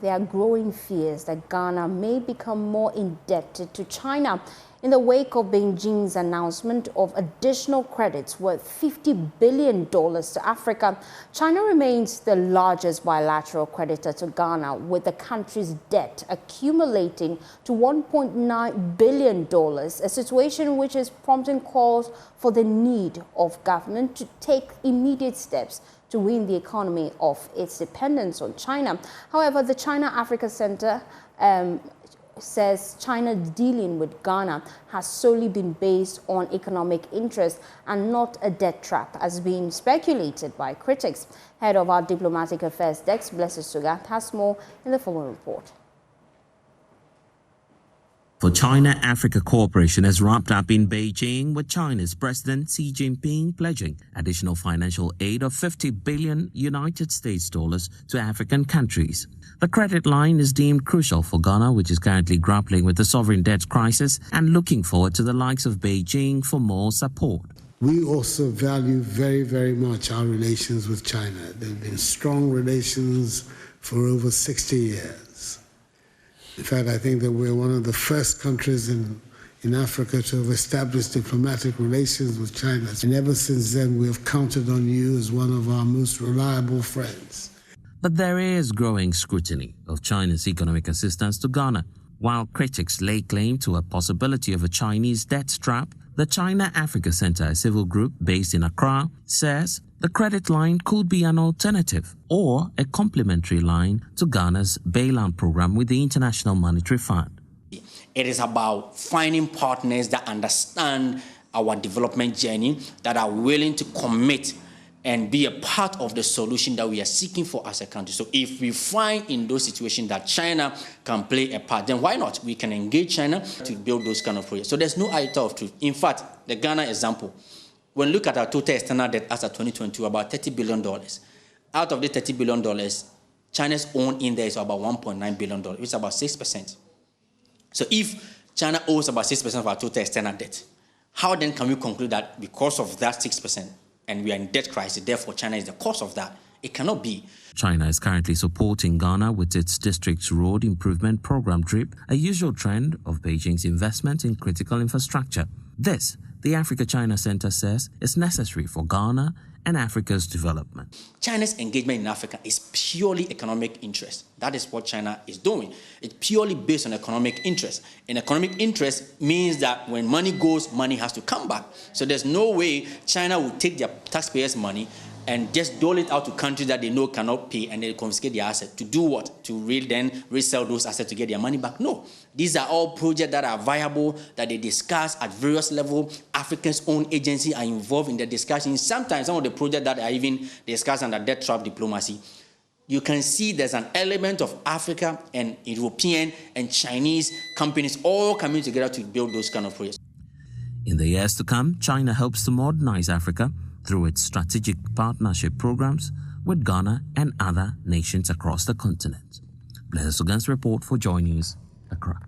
there are growing fears that Ghana may become more indebted to China in the wake of Beijing's announcement of additional credits worth $50 billion to Africa. China remains the largest bilateral creditor to Ghana, with the country's debt accumulating to $1.9 billion, a situation which is prompting calls for the need of government to take immediate steps to wean the economy of its dependence on China. However, the China-Africa Center says China's dealing with Ghana has solely been based on economic interest and not a debt trap, as being speculated by critics. Head of our Diplomatic Affairs Desk, Blessed Suga, has more in the following report. For China-Africa cooperation has wrapped up in Beijing, with China's President Xi Jinping pledging additional financial aid of $50 billion United States dollars to African countries. The credit line is deemed crucial for Ghana, which is currently grappling with the sovereign debt crisis and looking forward to the likes of Beijing for more support. We also value very, very much our relations with China. There have been strong relations for over 60 years. In fact, I think that we're one of the first countries in Africa to have established diplomatic relations with China. And ever since then, we have counted on you as one of our most reliable friends. But there is growing scrutiny of China's economic assistance to Ghana. While critics lay claim to a possibility of a Chinese debt trap, the China-Africa Center, a civil group based in Accra, says the credit line could be an alternative or a complementary line to Ghana's bailout program with the International Monetary Fund. It is about finding partners that understand our development journey, that are willing to commit and be a part of the solution that we are seeking for as a country. So if we find in those situations that China can play a part, then why not? We can engage China to build those kind of projects. So there's no iota of truth. In fact, the Ghana example, when we look at our total external debt as of 2022, about $30 billion. Out of the $30 billion, China's own in there is about $1.9 billion, which is about 6%. So if China owes about 6% of our total external debt, how then can we conclude that because of that 6%, and we are in debt crisis, therefore China is the cause of that? It cannot be. China is currently supporting Ghana with its district's road improvement program DRIP, a usual trend of Beijing's investment in critical infrastructure. This, the Africa-China Center says, is necessary for Ghana and Africa's development. China's engagement in Africa is purely economic interest. That is what China is doing. It's purely based on economic interest. And economic interest means that when money goes, money has to come back. So there's no way China will take their taxpayers' money and just dole it out to countries that they know cannot pay, and they confiscate their assets. To do what? To then resell those assets to get their money back? No. These are all projects that are viable, that they discuss at various levels. Africa's own agencies are involved in the discussion. Sometimes some of the projects that are even discussed under debt trap diplomacy, you can see there's an element of Africa and European and Chinese companies all coming together to build those kind of projects. In the years to come, China hopes to modernize Africa through its strategic partnership programs with Ghana and other nations across the continent. Blessed Sugan's report for Joy News, Accra.